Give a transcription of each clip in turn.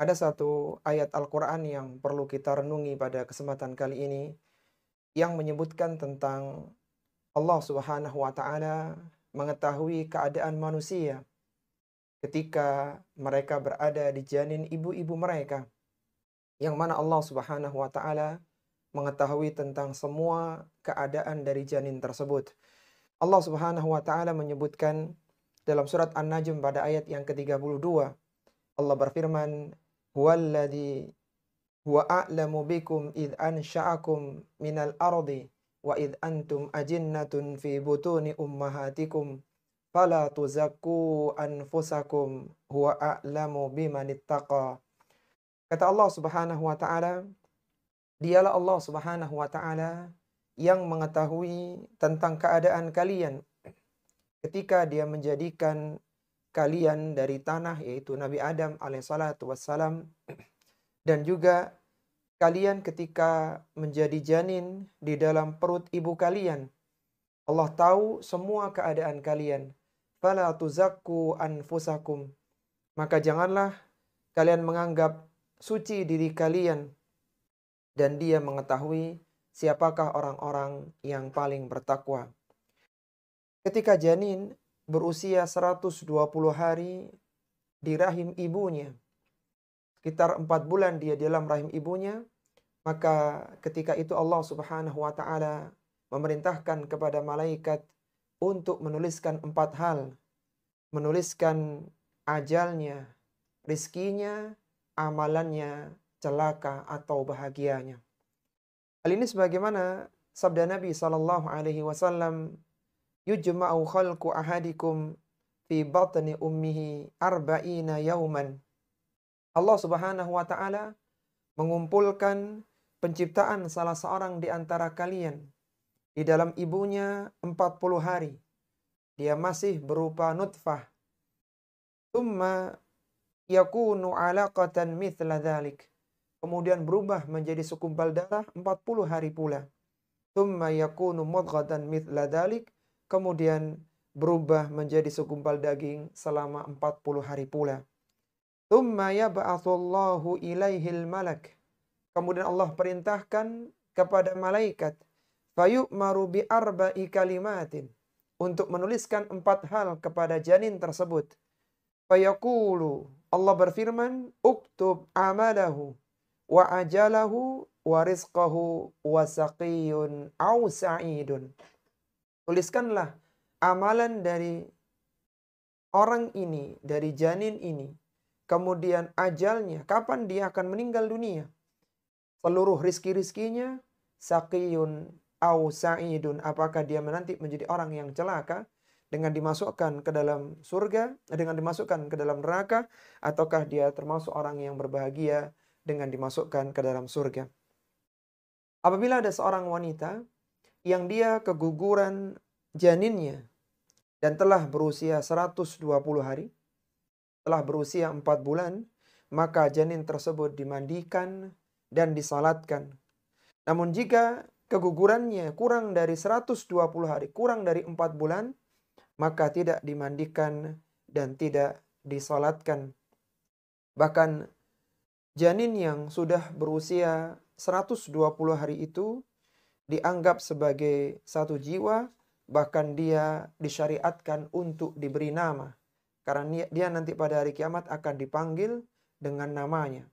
Ada satu ayat Al-Quran yang perlu kita renungi pada kesempatan kali ini yang menyebutkan tentang Allah Subhanahu wa Ta'ala mengetahui keadaan manusia ketika mereka berada di janin ibu-ibu mereka, yang mana Allah Subhanahu wa Ta'ala mengetahui tentang semua keadaan dari janin tersebut. Allah Subhanahu wa Ta'ala menyebutkan dalam surat An-Najm pada ayat yang ke-32, Allah berfirman, "Huwallazi huwa a'lamu bikum id ansha'akum minal ardi wa id antum ajinnatun fi butuni ummahatikum fala tuzakku anfusakum huwa a'lamu bimanittaqa." Kata Allah Subhanahu wa Ta'ala, dialah Allah Subhanahu wa Ta'ala yang mengetahui tentang keadaan kalian ketika Dia menjadikan kalian dari tanah, yaitu Nabi Adam alaihissalatu wassalam, dan juga kalian ketika menjadi janin di dalam perut ibu kalian. Allah tahu semua keadaan kalian. Fala tuzakku anfusakum. Maka janganlah kalian menganggap suci diri kalian. Dan Dia mengetahui siapakah orang-orang yang paling bertakwa. Ketika janin berusia 120 hari di rahim ibunya, sekitar 4 bulan dia di dalam rahim ibunya, maka ketika itu Allah Subhanahu wa Ta'ala memerintahkan kepada malaikat untuk menuliskan 4 hal. Menuliskan ajalnya, rizkinya, amalannya, celaka atau bahagianya. Hal ini sebagaimana sabda Nabi sallallahu alaihi wasallam, "Yujma'u khalqu ahadikum fi batni ummihi arba'ina yauman." Allah Subhanahu wa Ta'ala mengumpulkan penciptaan salah seorang di antara kalian di dalam ibunya 40 hari. Dia masih berupa nutfah. Tsumma yakunu 'alaqatan mithla dzalik. Kemudian berubah menjadi segumpal darah 40 hari pula. Tsumma yakunu mudghatan mithla dzalik. Kemudian berubah menjadi segumpal daging selama 40 hari pula. Tsumma yab'atsullahu ilaihil malak. Kemudian Allah perintahkan kepada malaikat, fayu'maru bi arba'i kalimatin, untuk menuliskan 4 hal kepada janin tersebut. Fayaqulu, Allah berfirman, uktub amalahu wa ajalahu wa rizqahu wa saqiyun au sa'idun. Tuliskanlah amalan dari orang ini, dari janin ini. Kemudian ajalnya, kapan dia akan meninggal dunia. Seluruh rizki-rizkinya, saqiyun au sa'idun. Apakah dia nanti menjadi orang yang celaka dengan dimasukkan ke dalam surga, dengan dimasukkan ke dalam neraka, ataukah dia termasuk orang yang berbahagia dengan dimasukkan ke dalam surga. Apabila ada seorang wanita yang dia keguguran janinnya dan telah berusia 120 hari, telah berusia 4 bulan, maka janin tersebut dimandikan dan disalatkan. Namun jika kegugurannya kurang dari 120 hari, kurang dari 4 bulan, maka tidak dimandikan dan tidak disalatkan. Bahkan janin yang sudah berusia 120 hari itu dianggap sebagai satu jiwa, bahkan dia disyariatkan untuk diberi nama. Karena dia nanti pada hari kiamat akan dipanggil dengan namanya.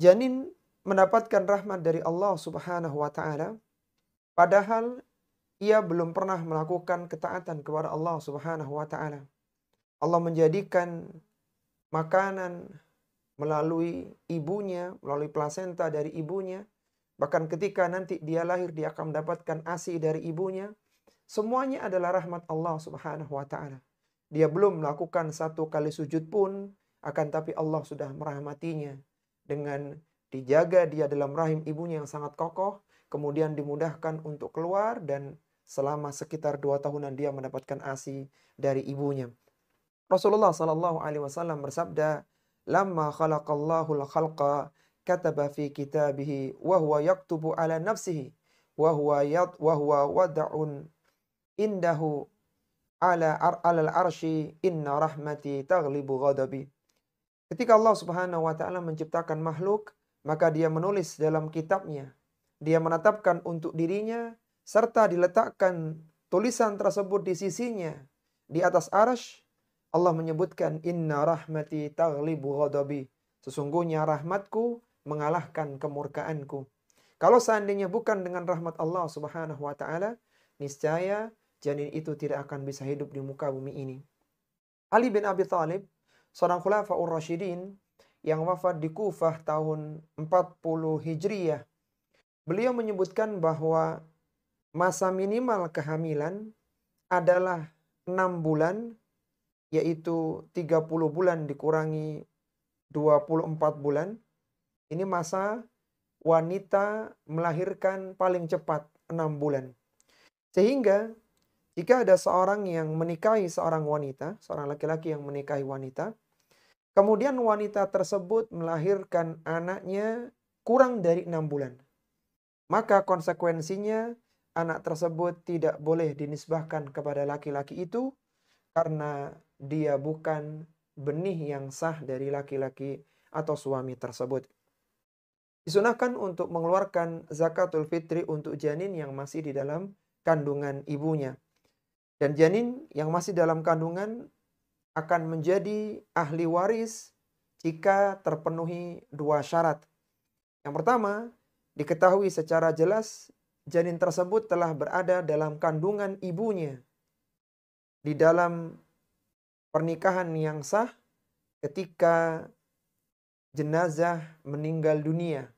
Janin mendapatkan rahmat dari Allah Subhanahu wa Ta'ala, padahal ia belum pernah melakukan ketaatan kepada Allah Subhanahu wa Ta'ala. Allah menjadikan makanan melalui ibunya, melalui plasenta dari ibunya. Bahkan ketika nanti dia lahir, dia akan mendapatkan ASI dari ibunya. Semuanya adalah rahmat Allah Subhanahu wa Ta'ala. Dia belum melakukan 1 kali sujud pun, akan tapi Allah sudah merahmatinya dengan dijaga dia dalam rahim ibunya yang sangat kokoh, kemudian dimudahkan untuk keluar, dan selama sekitar 2 tahunan dia mendapatkan ASI dari ibunya. Rasulullah sallallahu alaihi wasallam bersabda, "Lamma khalaqallahu al-khalqa kataba fi kitabihi wa huwa yaktubu ala nafsihi wa huwa wad'un indahu alal arsy inna rahmati taghlibu ghadabi." Ketika Allah Subhanahu wa taala menciptakan makhluk, maka Dia menulis dalam kitabnya. Dia menetapkan untuk dirinya serta diletakkan tulisan tersebut di sisinya di atas arasy. Allah menyebutkan inna rahmati taghlibu ghadabi. Sesungguhnya rahmatku mengalahkan kemurkaanku. Kalau seandainya bukan dengan rahmat Allah Subhanahu wa taala, niscaya janin itu tidak akan bisa hidup di muka bumi ini. Ali bin Abi Thalib, seorang khulafaur rasyidin yang wafat di Kufah tahun 40 Hijriyah. Beliau menyebutkan bahwa masa minimal kehamilan adalah 6 bulan, yaitu 30 bulan dikurangi 24 bulan. Ini masa wanita melahirkan paling cepat 6 bulan. Sehingga jika ada seorang yang menikahi seorang wanita, seorang laki-laki yang menikahi wanita, kemudian wanita tersebut melahirkan anaknya kurang dari 6 bulan. Maka konsekuensinya anak tersebut tidak boleh dinisbahkan kepada laki-laki itu karena dia bukan benih yang sah dari laki-laki atau suami tersebut. Disunahkan untuk mengeluarkan zakatul fitri untuk janin yang masih di dalam kandungan ibunya. Dan janin yang masih dalam kandungan akan menjadi ahli waris jika terpenuhi 2 syarat. Yang pertama, diketahui secara jelas janin tersebut telah berada dalam kandungan ibunya di dalam pernikahan yang sah ketika jenazah meninggal dunia.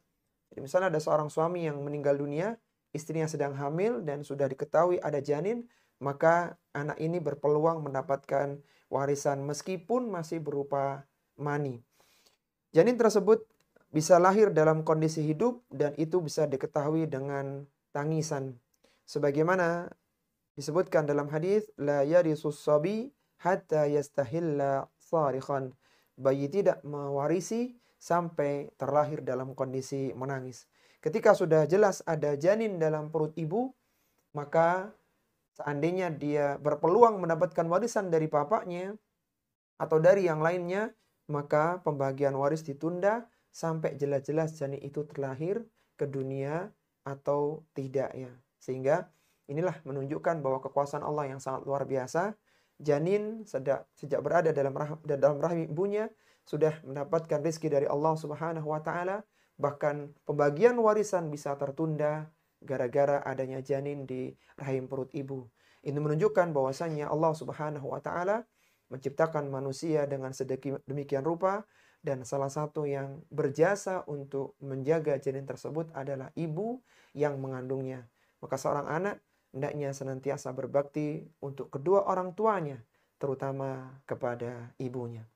Jadi misalnya ada seorang suami yang meninggal dunia, istrinya sedang hamil dan sudah diketahui ada janin, maka anak ini berpeluang mendapatkan warisan meskipun masih berupa mani. Janin tersebut bisa lahir dalam kondisi hidup dan itu bisa diketahui dengan tangisan. Sebagaimana disebutkan dalam hadis, la yarisus sabi hatta yastahilla sarikhan. Bayi tidak mewarisi sampai terlahir dalam kondisi menangis. Ketika sudah jelas ada janin dalam perut ibu, maka seandainya dia berpeluang mendapatkan warisan dari bapaknya atau dari yang lainnya, maka pembagian waris ditunda sampai jelas-jelas janin itu terlahir ke dunia atau tidak ya. Sehingga inilah menunjukkan bahwa kekuasaan Allah yang sangat luar biasa. Janin sejak berada dalam rahim ibunya sudah mendapatkan rezeki dari Allah Subhanahu wa taala, bahkan pembagian warisan bisa tertunda gara-gara adanya janin di rahim perut ibu. Ini menunjukkan bahwasannya Allah Subhanahu wa taala menciptakan manusia dengan sedemikian rupa dan salah satu yang berjasa untuk menjaga janin tersebut adalah ibu yang mengandungnya. Maka seorang anak hendaknya senantiasa berbakti untuk kedua orang tuanya, terutama kepada ibunya.